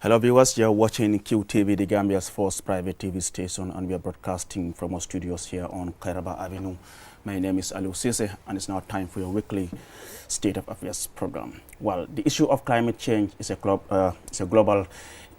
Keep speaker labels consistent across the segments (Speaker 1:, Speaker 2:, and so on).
Speaker 1: Hello viewers, you're watching QTV, the Gambia's first private TV station, and we are broadcasting from our studios here on Kairaba Avenue. My name is Aliou Cisse, and it's now time for your weekly State of Affairs program. Well, the issue of climate change is a global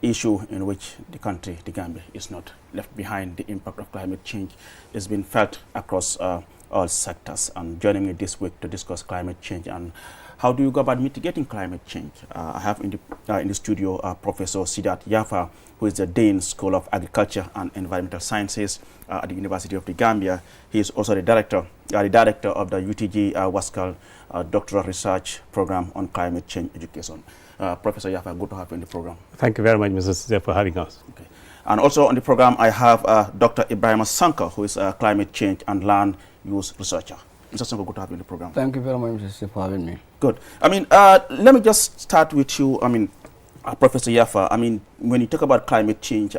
Speaker 1: issue in which the country, the Gambia, is not left behind. The impact of climate change has been felt across all sectors. And joining me this week to discuss climate change and how do you go about mitigating climate change? I have in the studio Professor Sidat Yafa, who is the Dean School of Agriculture and Environmental Sciences at the University of the Gambia. He is also the director of the UTG Waskal Doctoral Research Program on Climate Change Education. Professor Yafa, good to have you in the program.
Speaker 2: Thank you very much, Mr. Sidat, for having us.
Speaker 1: Okay. And also on the program, I have Dr. Ibrahim Sanka, who is a climate change and land use researcher. Mr. Sanka, good to have you in the program.
Speaker 3: Thank you very much, Mr. Sidat, for having me.
Speaker 1: Good. Let me just start with you. Professor Yafa, when you talk about climate change,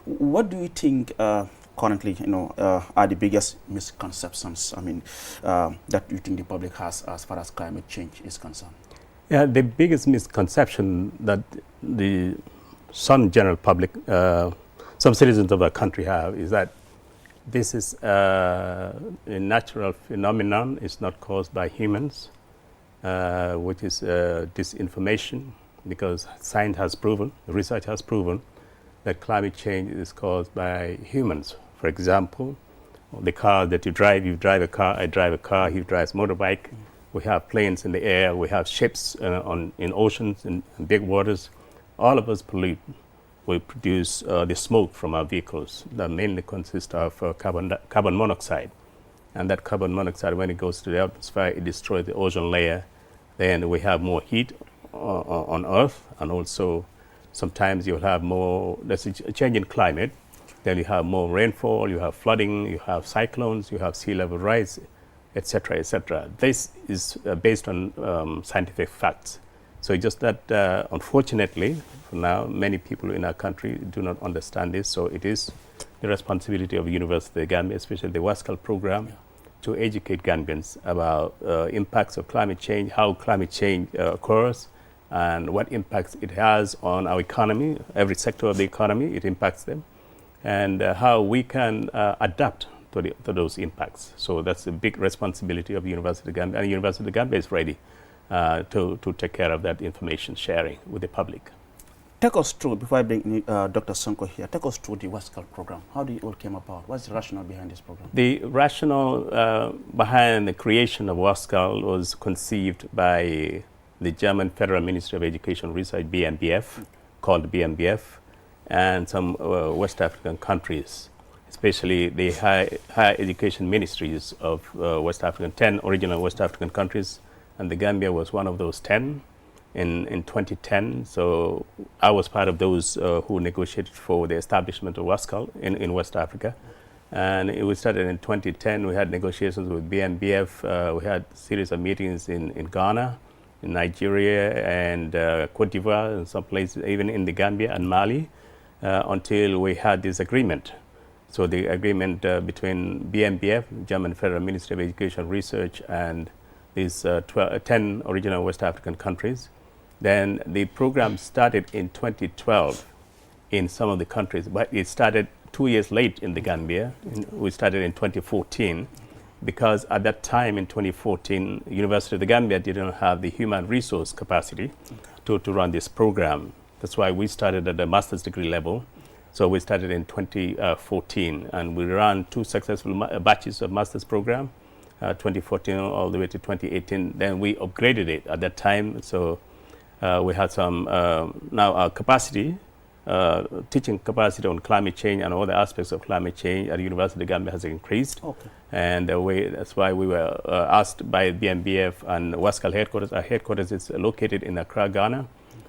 Speaker 1: what do you think currently, are the biggest misconceptions, that you think the public has as far as climate change is concerned?
Speaker 2: Yeah, the biggest misconception that some general public, some citizens of our country have is that this is a natural phenomenon. It's not caused by humans, which is disinformation, because science has proven, research has proven that climate change is caused by humans. For example, the car that you drive a car, I drive a car, he drives motorbike. We have planes in the air, we have ships in oceans, in big waters. All of us pollute. We produce the smoke from our vehicles that mainly consist of carbon monoxide. And that carbon monoxide, when it goes to the atmosphere, it destroys the ozone layer. Then we have more heat on Earth, and also sometimes you'll have more, there's a change in climate. Then you have more rainfall, you have flooding, you have cyclones, you have sea level rise, etc., etc. This is based on scientific facts. So just that, unfortunately, for now, many people in our country do not understand this. So it is the responsibility of the University of the Gambia, especially the Waskal program, to educate Gambians about impacts of climate change, how climate change occurs, and what impacts it has on our economy, every sector of the economy, it impacts them, and how we can adapt to those impacts. So that's a big responsibility of the University of the Gambia, and the University of the Gambia is ready to take care of that information sharing with the public.
Speaker 1: Take us through, before I bring Dr. Sonko here, take us through the Waskal program. How did it all came about? What's the rationale behind this program?
Speaker 2: The rationale behind the creation of Waskal was conceived by the German Federal Ministry of Education Research, BMBF, called BMBF, and some West African countries, especially the higher education ministries of West African, 10 original West African countries, and the Gambia was one of those 10 in 2010. So I was part of those who negotiated for the establishment of Waskal in West Africa. And we started in 2010. We had negotiations with BMBF. We had a series of meetings in Ghana, in Nigeria, and Cote d'Ivoire, and some places, even in the Gambia and Mali, until we had this agreement. So the agreement between BMBF, German Federal Ministry of Education Research, and these 10 original West African countries. Then the program started in 2012 in some of the countries, but it started 2 years late in the Gambia. We started in 2014 because at that time in 2014, University of the Gambia didn't have the human resource capacity to run this program. That's why we started at the master's degree level. So we started in 2014, and we ran 2 successful batches of master's program. 2014 all the way to 2018. Then we upgraded it at that time. So we had some, now our capacity, teaching capacity on climate change and all the aspects of climate change at the University of the Gambia has increased. Okay. And that's why we were asked by BMBF and Waskal headquarters. Our headquarters is located in Accra, Ghana,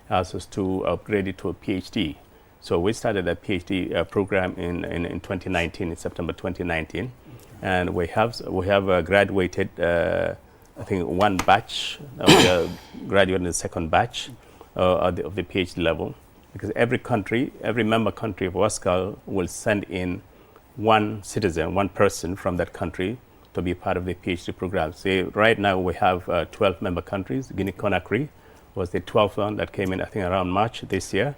Speaker 2: asked us to upgrade it to a PhD. So we started a PhD program in 2019, in September 2019. And we have graduated, I think, 1 batch. We are graduating the 2nd batch of the PhD level, because every country, every member country of Waskal will send in 1 citizen, 1 person from that country to be part of the PhD program. So right now we have 12 member countries. Guinea-Conakry was the 12th one that came in, I think, around March this year.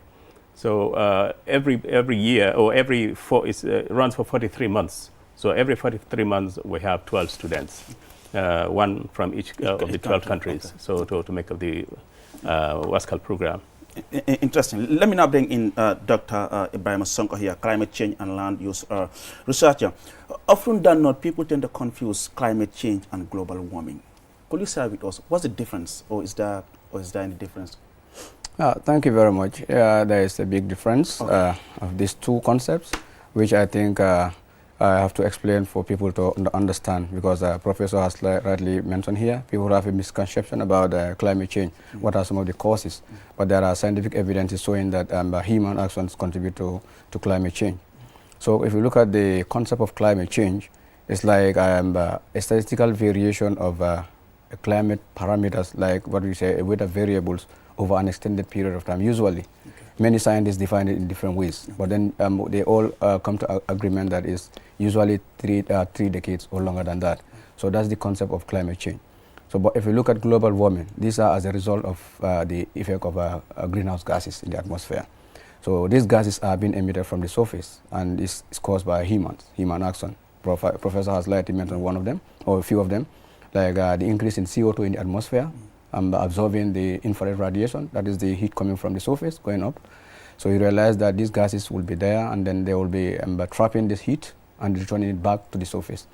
Speaker 2: So every year, or every runs for 43 months. So every 43 months, we have 12 students, one from each of the 12 countries.
Speaker 1: Okay.
Speaker 2: So to make up the WASCAL program.
Speaker 1: Interesting. Let me now bring in Dr. Ibrahim Sonko here, climate change and land use researcher. Often than not, people tend to confuse climate change and global warming. Could you share with us what's the difference, or is there any difference?
Speaker 3: Thank you very much. There is a big difference
Speaker 1: Okay.
Speaker 3: of these two concepts, which I think I have to explain for people to understand, because Professor has rightly mentioned here, people have a misconception about climate change. What are some of the causes? But there are scientific evidence showing that human actions contribute to climate change. So if you look at the concept of climate change, it's like a statistical variation of climate parameters, like what we say, weather variables over an extended period of time. Usually, many scientists define it in different ways, but then they all come to agreement that is usually three decades or longer than that. So that's the concept of climate change. So, but if you look at global warming, these are as a result of the effect of greenhouse gases in the atmosphere. So these gases are being emitted from the surface, and it's caused by human action. Professor has lightly mentioned one of them, or a few of them, like the increase in CO2 in the atmosphere, absorbing the infrared radiation, that is the heat coming from the surface going up. So you realize that these gases will be there, and then they will be trapping this heat and returning it back to the surface.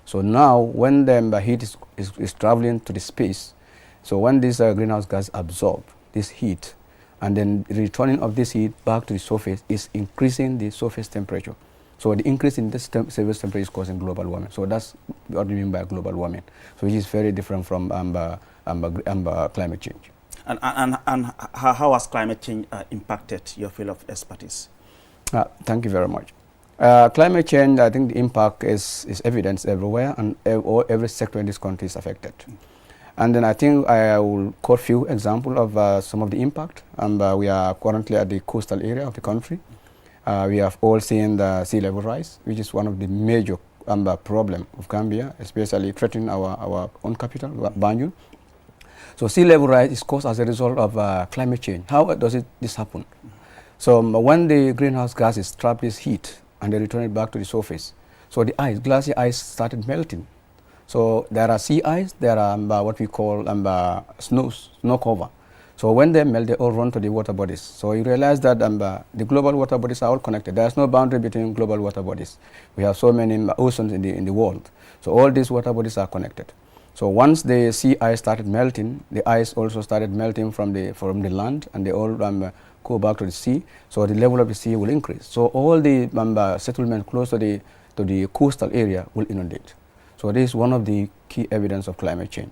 Speaker 3: So now when the heat is traveling to the space, so when this greenhouse gas absorb this heat, and then returning of this heat back to the surface is increasing the surface temperature. So the increase in this surface temperature is causing global warming. So that's what we mean by global warming. So which is very different from climate change.
Speaker 1: And how has climate change impacted your field of expertise?
Speaker 3: Thank you very much. Climate change, I think the impact is evident everywhere, and every sector in this country is affected. And then I think I will quote few examples of some of the impact. We are currently at the coastal area of the country. We have all seen the sea level rise, which is one of the major problem of Gambia, especially threatening our own capital, Banjul. So sea level rise is caused as a result of climate change. How does this happen? So when the greenhouse gases trap this heat and they return it back to the surface, so the glacier ice started melting. So there are sea ice, there are what we call snow cover. So when they melt, they all run to the water bodies. So you realize that the global water bodies are all connected. There is no boundary between global water bodies. We have so many oceans in the world. So all these water bodies are connected. So once the sea ice started melting, the ice also started melting from the land, and they all go back to the sea. So the level of the sea will increase. So all the settlements close to the coastal area will inundate. So this is one of the key evidence of climate change.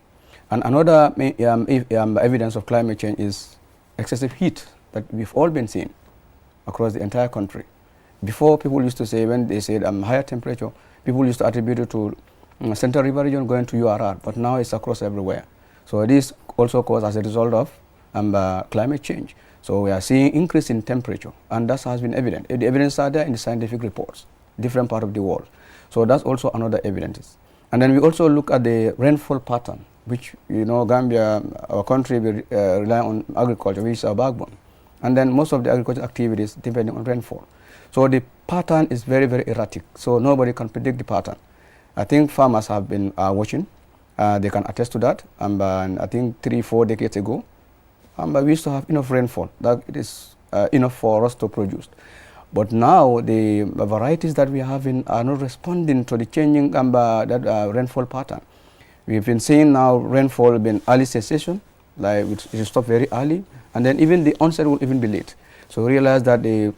Speaker 3: And another evidence of climate change is excessive heat that we've all been seeing across the entire country. Before, people used to say, when they said higher temperature, people used to attribute it to Central River region going to URR, but now it's across everywhere. So this also caused as a result of climate change. So we are seeing increase in temperature, and that has been evident. The evidence are there in the scientific reports, different part of the world. So that's also another evidence. And then we also look at the rainfall pattern, which, you know, Gambia, our country, we rely on agriculture, which is our backbone. And then most of the agricultural activities depending on rainfall. So the pattern is very, very erratic. So nobody can predict the pattern. I think farmers have been watching. They can attest to that. And I think 3-4 decades ago, we used to have enough rainfall. That it is enough for us to produce. But now the varieties that we are having are not responding to the changing rainfall pattern. We've been seeing now rainfall being early cessation, like it will stop very early, and then even the onset will even be late. So we realize that the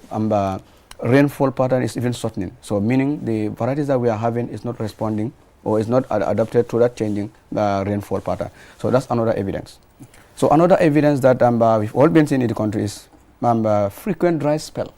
Speaker 3: rainfall pattern is even shortening. So meaning the varieties that we are having is not responding or is not adapted to that changing rainfall pattern. So that's another evidence. So another evidence that we've all been seeing in the country is frequent dry spell.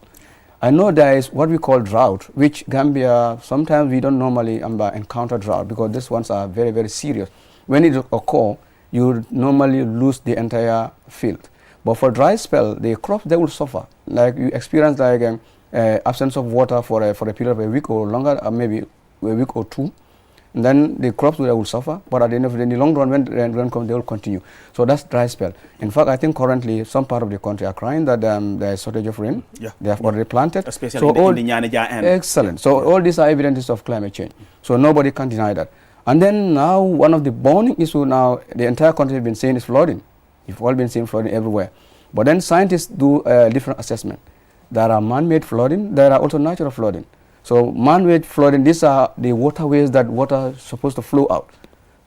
Speaker 3: I know there is what we call drought, which Gambia, sometimes we don't normally encounter drought because these ones are very, very serious. When it occurs, you normally lose the entire field. But for dry spell, the crops, they will suffer. Like you experience like absence of water for a period of a week or longer, or maybe a week or two. And then the crops will suffer, but at the end of the day, in the long run, when rain comes, they will continue. So that's dry spell. In fact, I think currently some part of the country are crying that there is shortage of rain.
Speaker 1: Yeah.
Speaker 3: They have already planted.
Speaker 1: Especially
Speaker 3: so
Speaker 1: in the Nyanija end.
Speaker 3: Excellent. So all these are evidences of climate change. So nobody can deny that. And then now one of the burning issues now, the entire country has been saying is flooding. You've all been seeing flooding everywhere. But then scientists do a different assessment. There are man-made flooding, there are also natural flooding. So man-made flooding, these are the waterways that water is supposed to flow out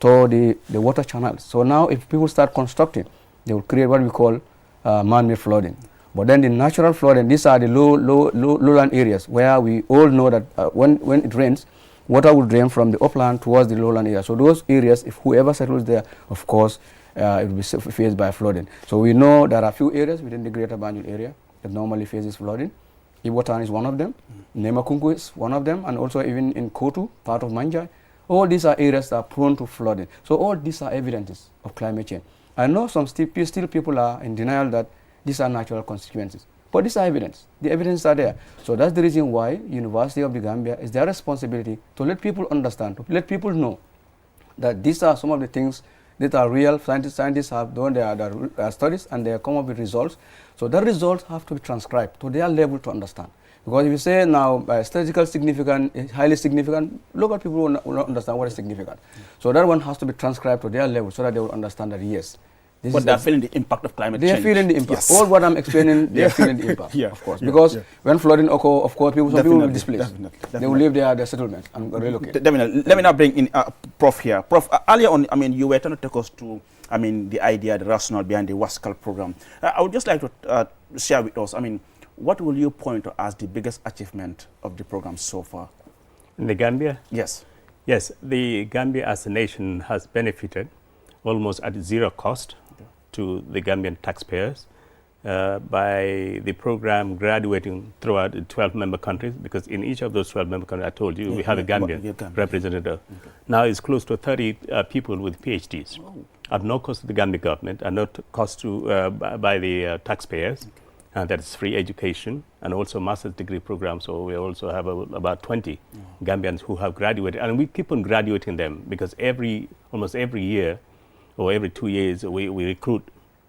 Speaker 3: to the water channels. So now if people start constructing, they will create what we call man-made flooding. But then the natural flooding, these are the lowland areas where we all know that when it rains, water will drain from the upland towards the lowland area. So those areas, if whoever settles there, of course, it will be faced by flooding. So we know there are a few areas within the Greater Banjul area that normally faces flooding. Ibotan is one of them, Nemakungu is one of them, and also even in Kotu, part of Manjai. All these are areas that are prone to flooding. So all these are evidences of climate change. I know some still people are in denial that these are natural consequences. But these are evidence. The evidence are there. So that's the reason why University of the Gambia is their responsibility to let people understand, to let people know that these are some of the things that are real. Scientists have done their studies and they have come up with results. So the results have to be transcribed to their level to understand. Because if you say now statistical significant, highly significant, local people will not understand what is significant. So that one has to be transcribed to their level so that they will understand that yes.
Speaker 1: But they're feeling the impact of climate change.
Speaker 3: They are feeling the impact.
Speaker 1: Yes.
Speaker 3: All what I'm explaining, they are feeling the impact,
Speaker 1: Yeah.
Speaker 3: of course.
Speaker 1: Yeah.
Speaker 3: Because
Speaker 1: Yeah.
Speaker 3: when flooding occurs, of course, some people will be displaced.
Speaker 1: Definitely.
Speaker 3: They will leave their settlements and relocate.
Speaker 1: Definitely. Let me now bring in Prof here. Prof, earlier on, I mean, you were trying to take us to, I mean, the idea, the rationale behind the WASCAL program. I would just like to share with us, I mean, what will you point to as the biggest achievement of the program so far?
Speaker 2: In the Gambia?
Speaker 1: Yes.
Speaker 2: Yes, the Gambia as a nation has benefited almost at zero cost to the Gambian taxpayers by the program graduating throughout the 12-member countries, because in each of those 12-member countries, I told you, we have a Gambian representative. Okay. Now it's close to 30 people with PhDs at no cost to the Gambian government and no cost to by the taxpayers. And that is free education and also master's degree program. So we also have about 20 Gambians who have graduated, and we keep on graduating them because almost every year or every 2 years we recruit.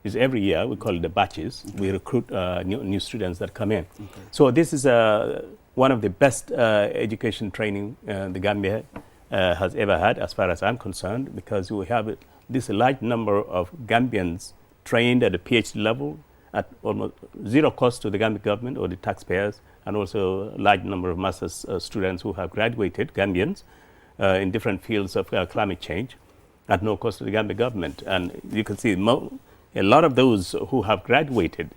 Speaker 2: Is every year, we call it the batches. We recruit new students that come in. So this is one of the best education training the Gambia has ever had, as far as I'm concerned, because we have this large number of Gambians trained at the PhD level at almost zero cost to the Gambian government or the taxpayers, and also a large number of master's students who have graduated, Gambians, in different fields of climate change at no cost to the Gambian government. And you can see a lot of those who have graduated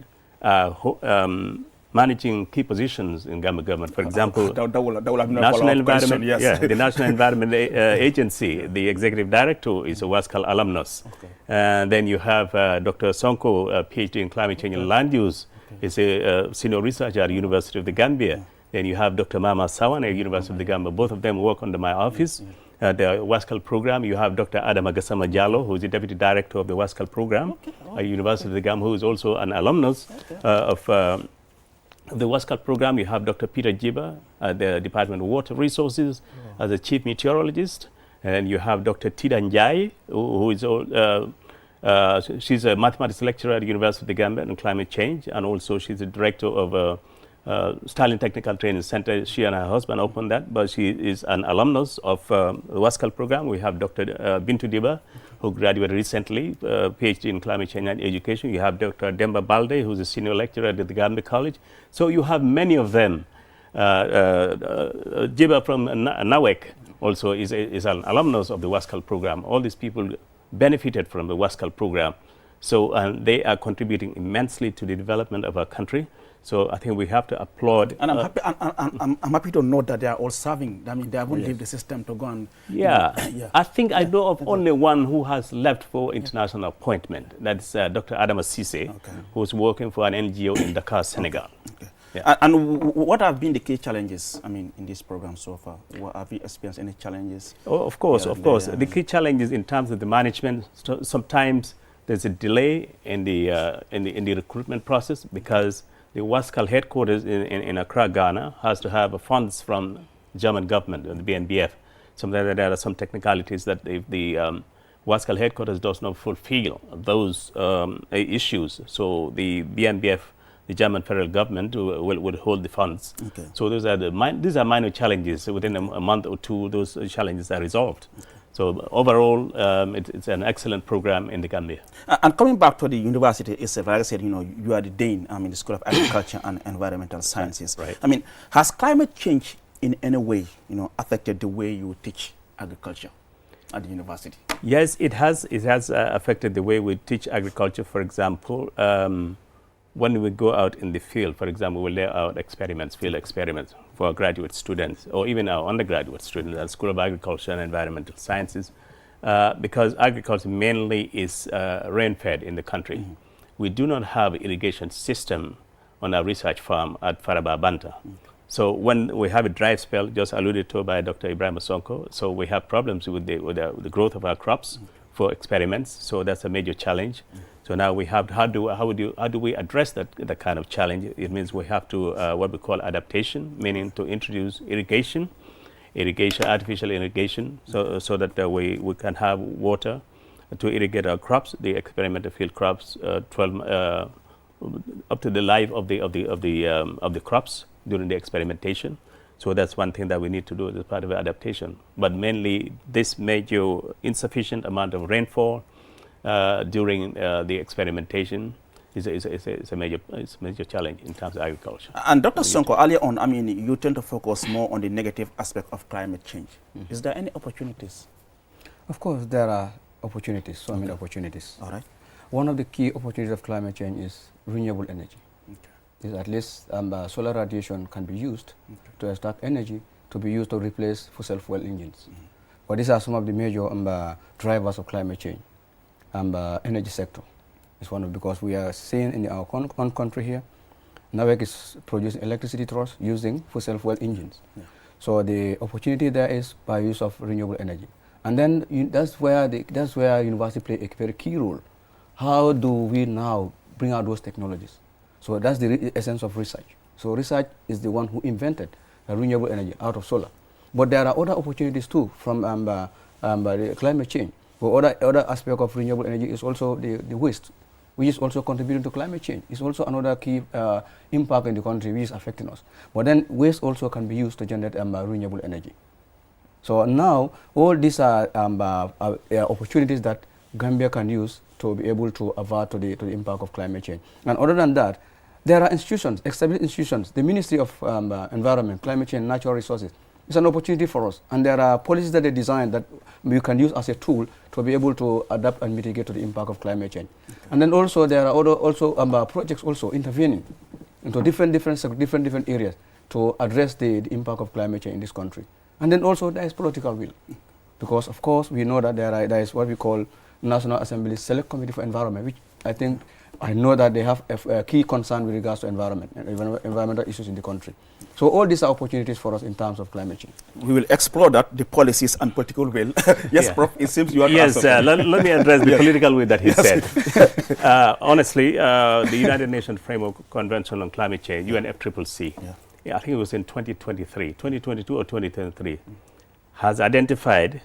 Speaker 2: managing key positions in Gambia government. For example, National Environment, the National Environment Agency, the executive director is a WASCAL alumnus. And then you have Dr. Sonko, PhD in climate change and land use, is a senior researcher at University of the Gambia. Then you have Dr. Mama Sawane, University of the Gambia. Both of them work under my office. The WASCAL program, you have Dr. Adam Agasama Jallo, who is the Deputy Director of the WASCAL program at University of the Gambia, who is also an alumnus of the WASCAL program. You have Dr. Peter Jiba at the Department of Water Resources as a Chief Meteorologist. And you have Dr. Tida Njai, who is she's a mathematics lecturer at the University of the Gambia on climate change, and also she's the director of Stalin Technical Training Center. She and her husband opened that, but she is an alumnus of the WASCAL program. We have Dr. Bintu Diba, who graduated recently, PhD in climate change and education. You have Dr. Demba Balde, who's a senior lecturer at the Gambia College. So you have many of them. Jiba from Nawek also is an alumnus of the WASCAL program. All these people benefited from the WASCAL program. So they are contributing immensely to the development of our country. So I think we have to applaud.
Speaker 1: And I'm happy to note that they are all serving. I mean, they haven't left the system to go and...
Speaker 2: I think I know of only one who has left for international appointment. That's Dr. Adama Cisse, who's working for an NGO in Dakar, Senegal.
Speaker 1: And what have been the key challenges, I mean, in this program so far? Have you experienced any challenges?
Speaker 2: Oh, of course. The key challenges in terms of the management, sometimes there's a delay in the recruitment process because the WASCAL headquarters in Accra, Ghana, has to have funds from German government, the BNBF. Sometimes there are some technicalities that if the WASCAL headquarters does not fulfill those issues, so the BNBF, the German federal government, will hold the funds.
Speaker 1: Okay.
Speaker 2: So these are minor challenges. Within a month or two, those challenges are resolved. Okay. So overall, it's an excellent program in the Gambia.
Speaker 1: And coming back to the university itself, like I said, you are the Dean in the School of Agriculture and Environmental Sciences.
Speaker 2: Right.
Speaker 1: I mean, has climate change in any way, affected the way you teach agriculture at the university?
Speaker 2: Yes, it has. It has affected the way we teach agriculture. For example, when we go out in the field, for example, we lay out field experiments for our graduate students, or even our undergraduate students at School of Agriculture and Environmental Sciences, because agriculture mainly is rain-fed in the country. Mm-hmm. We do not have irrigation system on our research farm at Faraba Banta. Mm-hmm. So when we have a dry spell, just alluded to by Dr. Ibrahim Sonko, so we have problems with the growth of our crops for experiments. So that's a major challenge. So now we have how do we address that kind of challenge? It means we have to what we call adaptation, meaning to introduce irrigation, artificial irrigation, so that we can have water to irrigate our crops, the experimental field crops, up to the life of the crops during the experimentation. So that's one thing that we need to do as part of adaptation. But mainly this major insufficient amount of rainfall during the experimentation is a major challenge in terms of agriculture.
Speaker 1: And Dr. Sonko, earlier on, you tend to focus more on the negative aspect of climate change. Mm-hmm. Is there any opportunities?
Speaker 3: Of course, there are opportunities, so many opportunities.
Speaker 1: All right.
Speaker 3: One of the key opportunities of climate change is renewable energy.
Speaker 1: Okay.
Speaker 3: Is at least solar radiation can be used to extract energy to be used to replace fossil fuel engines. Mm-hmm. But these are some of the major drivers of climate change. Energy sector is one of, because we are seeing in our own country here, NAWEC is producing electricity to us using fossil fuel engines. Yeah. So the opportunity there is by use of renewable energy. And then that's where university play a very key role. How do we now bring out those technologies? So that's the essence of research. So research is the one who invented renewable energy out of solar. But there are other opportunities too from the climate change. But other aspect of renewable energy is also the waste, which is also contributing to climate change. It's also another key impact in the country which is affecting us. But then waste also can be used to generate renewable energy. So now all these are opportunities that Gambia can use to be able to avert to the impact of climate change. And other than that, there are institutions, established institutions. The Ministry of Environment, Climate Change, and Natural Resources. It's an opportunity for us, and there are policies that they designed that we can use as a tool to be able to adapt and mitigate to the impact of climate change. Okay. And then also there are other projects also intervening into different areas to address the impact of climate change in this country. And then also there is political will, because of course we know that there is what we call National Assembly Select Committee for Environment, which I know that they have a key concern with regards to environment and environmental issues in the country. So all these are opportunities for us in terms of climate change.
Speaker 1: We will explore that, the policies and political will. Yes, yeah. Prof, it seems you are
Speaker 2: Yes, let me address the political will that he said. Honestly, the United Nations Framework Convention on Climate Change, UNFCCC, I think it was in 2022 or 2023, has identified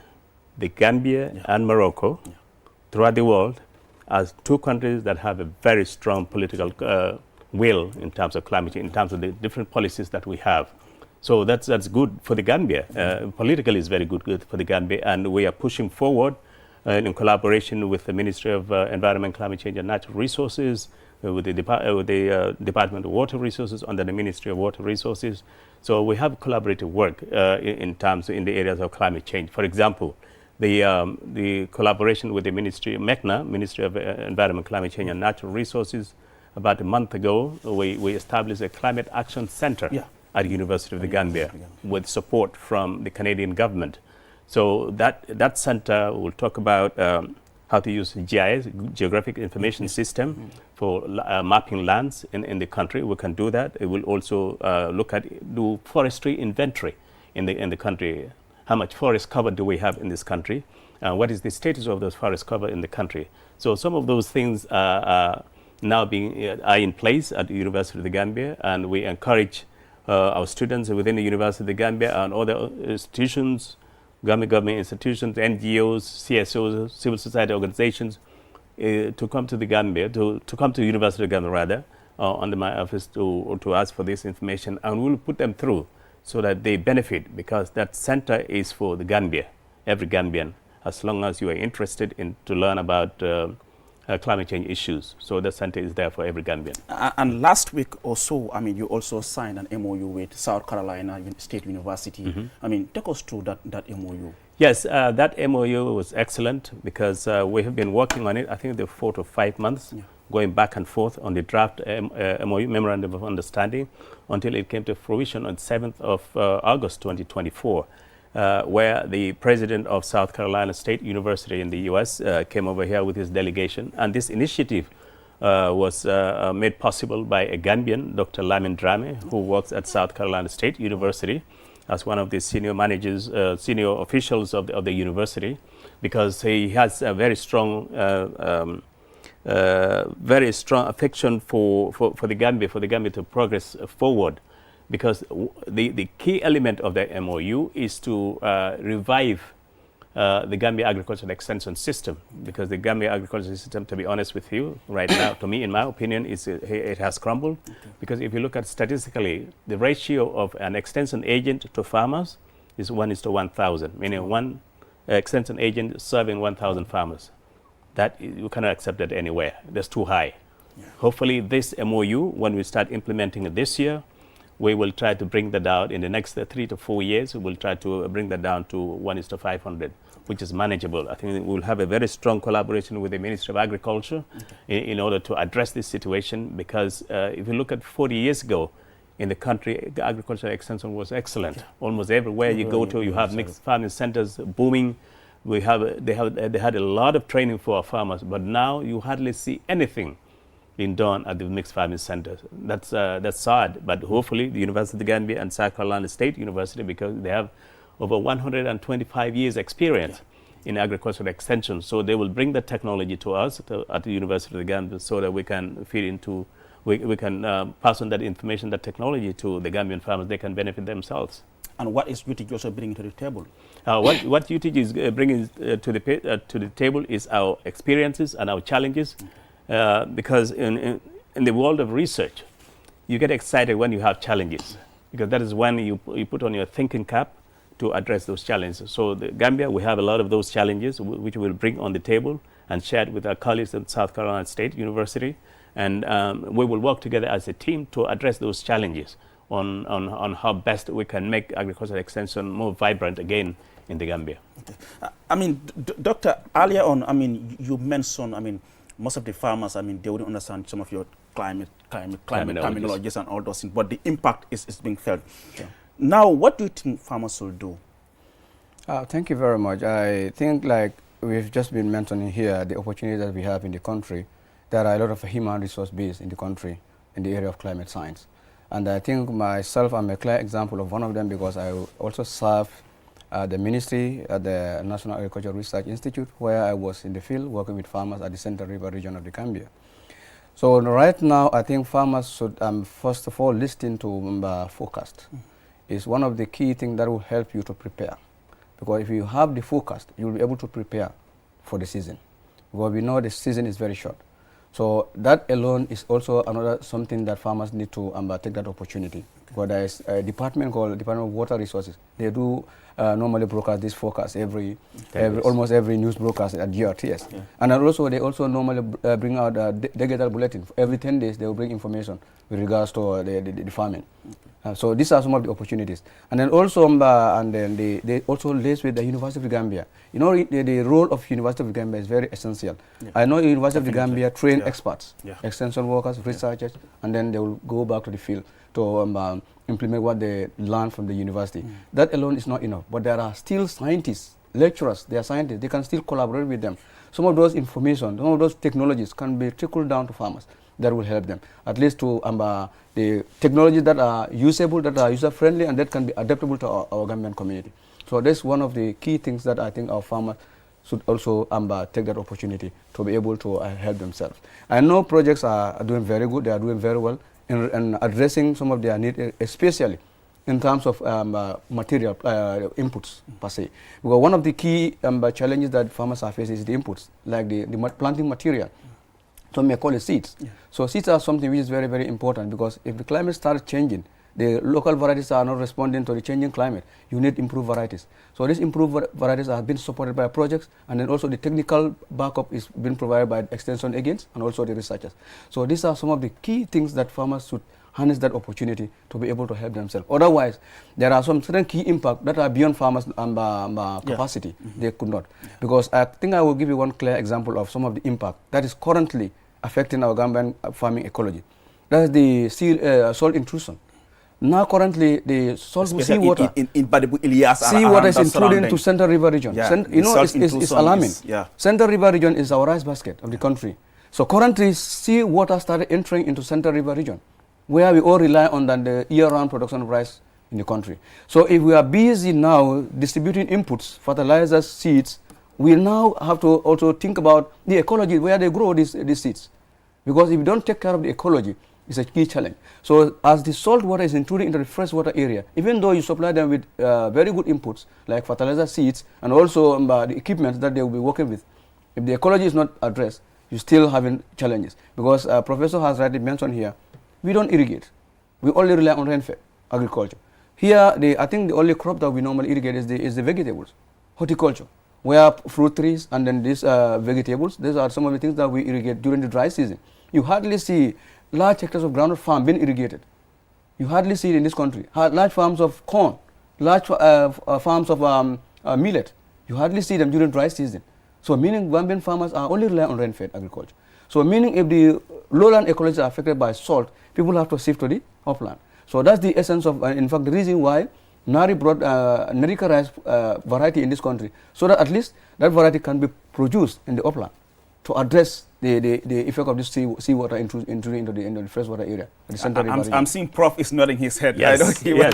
Speaker 2: the Gambia and Morocco throughout the world as two countries that have a very strong political will in terms of climate change, in terms of the different policies that we have. So that's good for the Gambia. Politically, it's very good for the Gambia, and we are pushing forward in collaboration with the Ministry of Environment, Climate Change and Natural Resources, with the Department of Water Resources under the Ministry of Water Resources. So we have collaborative work in the areas of climate change. For example, the collaboration with the Ministry of MECNA, Ministry of Environment, Climate Change and Natural Resources. About a month ago, we established a Climate Action Center at the University of the Gambia with support from the Canadian government. So that center will talk about how to use GIS, Geographic Information System, for mapping lands in the country. We can do that. It will also do forestry inventory in the country. How much forest cover do we have in this country? What is the status of those forest cover in the country? So some of those things are now are in place at the University of the Gambia, and we encourage our students within the University of the Gambia and other institutions government institutions, NGOs, CSOs, civil society organizations, to come to the Gambia, to come to the University of Gambia rather, under my office to ask for this information, and we'll put them through so that they benefit, because that center is for the Gambia, every Gambian, as long as you are interested in to learn about climate change issues. So the center is there for every Gambian.
Speaker 1: And last week or so, I mean, you also signed an MOU with South Carolina State University. I mean, take us through that MOU. Yes,
Speaker 2: that MOU was excellent, because we have been working on it, I think, the 4 to 5 months, going back and forth on the draft MOU, Memorandum of Understanding, until it came to fruition on 7th of August 2024. Where the president of South Carolina State University in the U.S. Came over here with his delegation. And this initiative was made possible by a Gambian, Dr. Lamin Drame, who works at South Carolina State University as one of the senior managers, senior officials of the university, because he has a very strong affection for the Gambia to progress forward. Because the key element of the MOU is to revive the Gambia Agricultural Extension System, because the Gambia Agricultural System, to be honest with you, right now, to me, in my opinion, it has crumbled. Because if you look at statistically, the ratio of an extension agent to farmers is 1:1,000, meaning one extension agent serving 1,000 farmers. That you cannot accept that anywhere. That's too high. Hopefully, this MOU, when we start implementing it this year, we will try to bring that down in the next 3 to 4 years. We will try to bring that down to 1:500, which is manageable. I think we'll have a very strong collaboration with the Ministry of Agriculture in order to address this situation, because if you look at 40 years ago in the country, the agricultural extension was excellent. Almost everywhere you go to, you have mixed farming centers booming. They had a lot of training for our farmers, but now you hardly see anything being done at the mixed farming centers. That's sad, but hopefully the University of the Gambia and South Carolina State University, because they have over 125 years experience in agricultural extension, so they will bring the technology to us at the University of the Gambia, so that we can feed into, we can pass on that information, that technology to the Gambian farmers. They can benefit themselves.
Speaker 1: And what is UTG also bringing to the table?
Speaker 2: What UTG is bringing to the table is our experiences and our challenges. Because in the world of research, you get excited when you have challenges, because that is when you put on your thinking cap to address those challenges. So the Gambia, we have a lot of those challenges which we'll bring on the table and share it with our colleagues at South Carolina State University, and we will work together as a team to address those challenges on how best we can make agricultural extension more vibrant again in the Gambia.
Speaker 1: I mean, Doctor, earlier on, I mean, you mentioned, I mean, most of the farmers, I mean, they wouldn't understand some of your climate terminologies and all those things, but the impact is being felt. Now, what do you think farmers will do?
Speaker 3: Thank you very much. I think, like we've just been mentioning here, the opportunities that we have in the country, there are a lot of human resource base in the country in the area of climate science. And I think myself, I'm a clear example of one of them, because I also serve the ministry at the National Agricultural Research Institute, where I was in the field working with farmers at the Central River region of the Gambia. So right now, I think farmers should first of all listen to forecast. It's one of the key things that will help you to prepare, because if you have the forecast, you'll be able to prepare for the season, because we know the season is very short. So that alone is also another something that farmers need to take that opportunity. Because there is a department called Department of Water Resources. They do normally broadcast this forecast almost every news broadcast at GRTS. And then also they also normally bring out a digital bulletin. Every 10 days they will bring information with regards to the farming. So these are some of the opportunities. And then also they also liaise with the University of the Gambia. You know, the role of University of the Gambia is very essential. I know University of the Gambia train experts, extension workers, researchers, and then they will go back to the field to implement what they learn from the university. That alone is not enough, but there are still scientists, lecturers, they are scientists, they can still collaborate with them. Some of those information, some of those technologies can be trickled down to farmers. That will help them, at least to the technologies that are usable, that are user-friendly, and that can be adaptable to our Gambian community. So that's one of the key things that I think our farmers should also take that opportunity to be able to help themselves. I know projects are doing very good, they are doing very well in addressing some of their needs, especially in terms of material inputs per se. Because one of the key challenges that farmers are facing is the inputs, like the planting material. Some may call it seeds. Yeah. So seeds are something which is very, very important, because if the climate starts changing, the local varieties are not responding to the changing climate. You need improved varieties. So these improved varieties have been supported by projects, and then also the technical backup is being provided by extension agents and also the researchers. So these are some of the key things that farmers should harness that opportunity to be able to help themselves. Otherwise, there are some certain key impacts that are beyond farmers' capacity. Yeah. They could not. Yeah. Because I think I will give you one clear example of some of the impact that is currently affecting our Gambian farming ecology. That is the salt intrusion. Now currently the salt seawater seawater is intruding to Central River region.
Speaker 1: Yeah.
Speaker 3: It's alarming. Central River region is our rice basket of the country. So currently seawater started entering into Central River region, where we all rely on the year-round production of rice in the country. So if we are busy now distributing inputs, fertilizers, seeds, we now have to also think about the ecology, where they grow these seeds. Because if you don't take care of the ecology, it's a key challenge. So as the salt water is intruding into the freshwater area, even though you supply them with very good inputs like fertilizer, seeds, and also the equipment that they will be working with, if the ecology is not addressed, you're still having challenges. Because Professor has rightly mentioned here, we don't irrigate. We only rely on rain-fed agriculture. Here, I think the only crop that we normally irrigate is the vegetables, horticulture, where fruit trees and then these vegetables, these are some of the things that we irrigate during the dry season. You hardly see large hectares of groundnut farm being irrigated. You hardly see it in this country. Large farms of corn, large farms of millet, you hardly see them during dry season. So meaning Gambian farmers are only relying on rain-fed agriculture. So meaning if the lowland ecologies are affected by salt, people have to shift to the upland. So that's the essence of, in fact, the reason why NARI brought Nerika rice variety in this country, so that at least that variety can be produced in the upland to address the effect of this seawater intrusion into the freshwater area.
Speaker 1: I'm seeing Prof is nodding his head.
Speaker 2: Yes,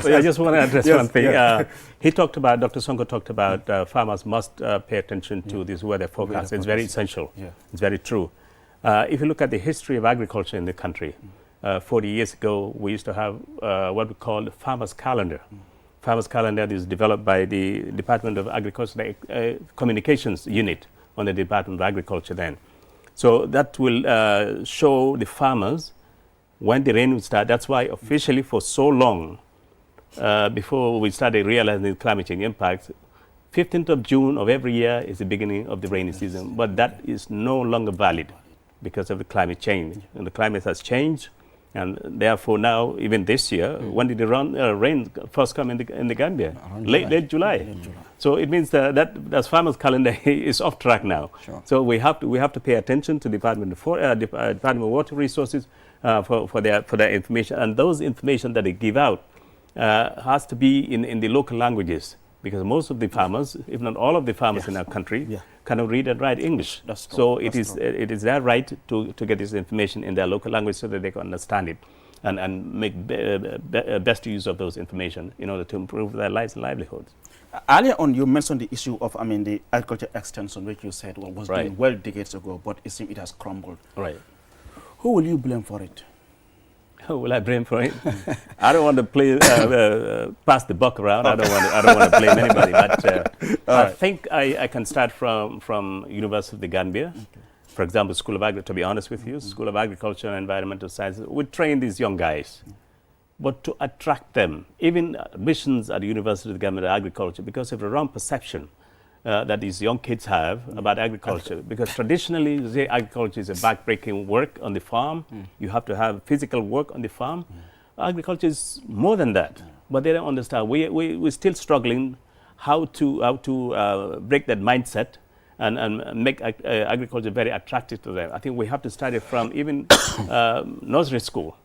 Speaker 2: I just want to address one thing. He talked about, Dr. Sonko talked about farmers must pay attention to this weather forecast. It's very essential. Yeah. It's very true. If you look at the history of agriculture in the country, 40 years ago, we used to have what we call the farmer's calendar. Farmer's calendar is developed by the Department of Agriculture Communications Unit on the Department of Agriculture then. So that will show the farmers when the rain will start. That's why officially for so long, before we started realizing the climate change impacts, 15th of June of every year is the beginning of the rainy season. But that is no longer valid because of the climate change. And the climate has changed. And therefore now, even this year, when did the rain first come in the Gambia? Late July. So it means that farmers' calendar is off track now. Sure. So we have to pay attention to Department of Water Resources for their information, and those information that they give out has to be in the local languages, because most of the farmers, if not all of the farmers in our country, cannot read and write English. So it is their right to get this information in their local language so that they can understand it and make best use of those information in order to improve their lives and livelihoods.
Speaker 1: Earlier on, you mentioned the issue of, the agriculture extension, which you said was doing well decades ago, but it seems it has crumbled.
Speaker 2: Right.
Speaker 1: Who will you blame for it?
Speaker 2: Who will I blame for it? I don't want to play pass the buck around. I don't want to blame anybody. But I think I can start from University of the Gambia. Okay. For example, School of Agriculture. To be honest with you, School of Agriculture and Environmental Sciences. We train these young guys. But to attract them, even admissions at the University of the Gambia Agriculture, because of the wrong perception that these young kids have about agriculture. Because traditionally, you say agriculture is a back-breaking work on the farm. You have to have physical work on the farm. Agriculture is more than that. But they don't understand. We're still struggling how to break that mindset and make agriculture very attractive to them. I think we have to start it from even nursery school,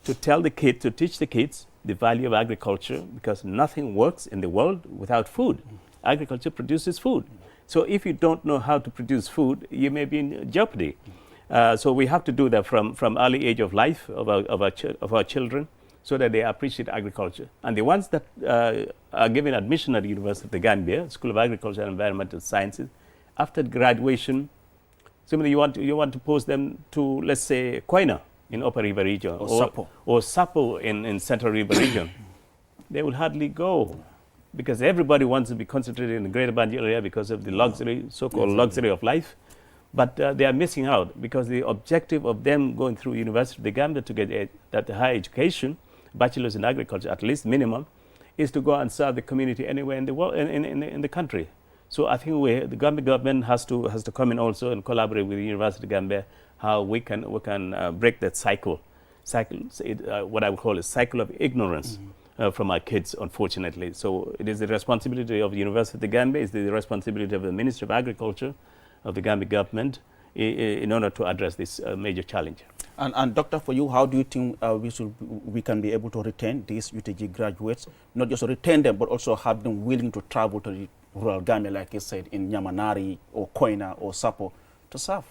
Speaker 2: to teach the kids the value of agriculture, because nothing works in the world without food. Agriculture produces food. So if you don't know how to produce food, you may be in jeopardy. So we have to do that from early age of life of our children, so that they appreciate agriculture. And the ones that are given admission at the University of the Gambia, School of Agriculture and Environmental Sciences, after graduation, similarly you want to post them to, let's say, Koina in Upper River region, or Sapo in Central River region. they will hardly go, because everybody wants to be concentrated in the Greater Banjul area because of the luxury, so-called luxury of life. But they are missing out, because the objective of them going through University of the Gambia to get that higher education, bachelor's in agriculture at least minimum, is to go and serve the community anywhere in the world, in the country. So I think the Gambia government has to come in also and collaborate with the University of Gambia, how we can break that cycle, what I would call a cycle of ignorance from our kids, unfortunately. So it is the responsibility of the University of the Gambia, it's the responsibility of the Ministry of Agriculture, of the Gambia government, in order to address this major challenge.
Speaker 1: And Doctor, for you, how do you think we can be able to retain these UTG graduates, not just retain them, but also have them willing to travel to the rural Gambia, like you said, in Nyamanari or Koina or Sapo, to serve?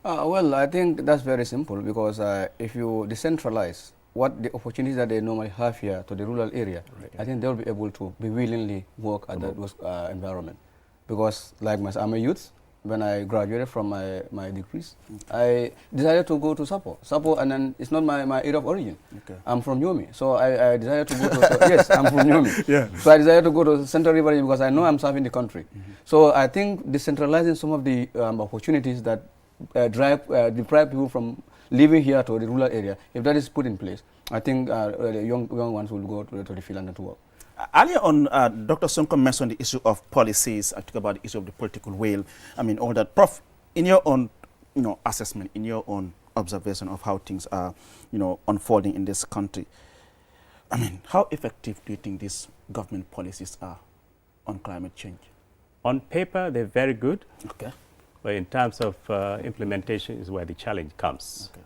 Speaker 3: Well, I think that's very simple, because if you decentralize what the opportunities that they normally have here to the rural area, I think they'll be able to be willingly work at that environment. Because like I'm a youth, when I graduated from my degrees, I decided to go to Sapo, and then it's not my area of origin. Okay. I'm from Yomi, so I decided to go to, yes, I'm from Yomi. Yeah. So I decided to go to Central River because I know I'm serving the country. So I think decentralizing some of the opportunities that deprive people from living here to the rural area, if that is put in place, I think the young ones will go to the field and to work.
Speaker 1: Earlier on, Dr. Sonko mentioned the issue of policies. I talk about the issue of the political will. I mean, all that. Prof, in your own, assessment, in your own observation of how things are, unfolding in this country, I mean, how effective do you think these government policies are on climate change?
Speaker 2: On paper, they're very good.
Speaker 1: Okay.
Speaker 2: But in terms of implementation is where the challenge comes. Okay.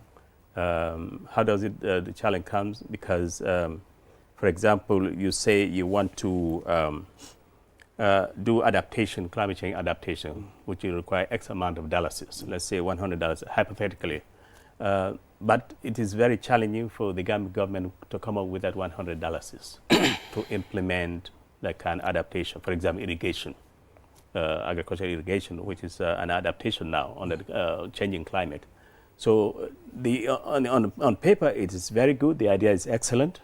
Speaker 2: How does the challenge comes? Because for example, you say you want to do adaptation, climate change adaptation, which will require X amount of dollars, let's say $100, hypothetically. But it is very challenging for the Gambia government to come up with that $100 to implement that kind of adaptation. For example, irrigation, agricultural irrigation, which is an adaptation now on the changing climate. So on paper, it is very good. The idea is excellent.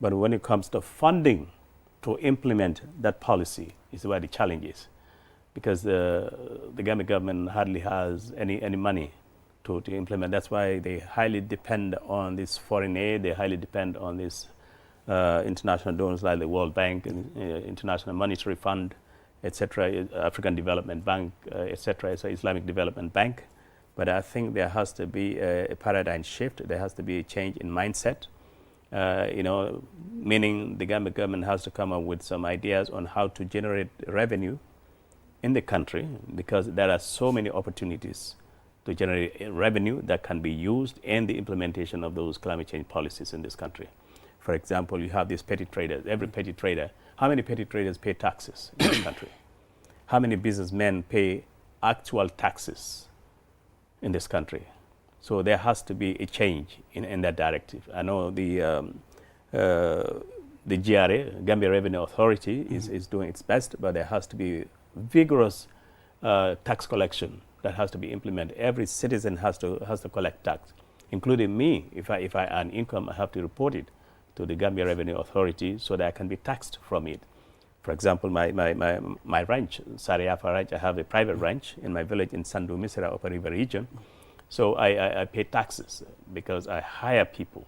Speaker 2: But when it comes to funding to implement that policy is where the challenge is, because the Gambia government hardly has any money to implement. That's why they highly depend on this foreign aid. They highly depend on this international donors like the World Bank, and, International Monetary Fund, etc., African Development Bank, etc., so Islamic Development Bank. But I think there has to be a paradigm shift. There has to be a change in mindset. Meaning the Gambia government has to come up with some ideas on how to generate revenue in the country, because there are so many opportunities to generate revenue that can be used in the implementation of those climate change policies in this country. For example, you have these petty traders. Every petty trader, how many petty traders pay taxes in this country? How many businessmen pay actual taxes in this country? So there has to be a change in that directive. I know the GRA, Gambia Revenue Authority, is doing its best, but there has to be vigorous tax collection that has to be implemented. Every citizen has to collect tax, including me. If I earn income, I have to report it to the Gambia Revenue Authority so that I can be taxed from it. For example, my ranch, Sariafa Ranch, I have a private ranch in my village in Sandu Misra, Upper River region. So I pay taxes because I hire people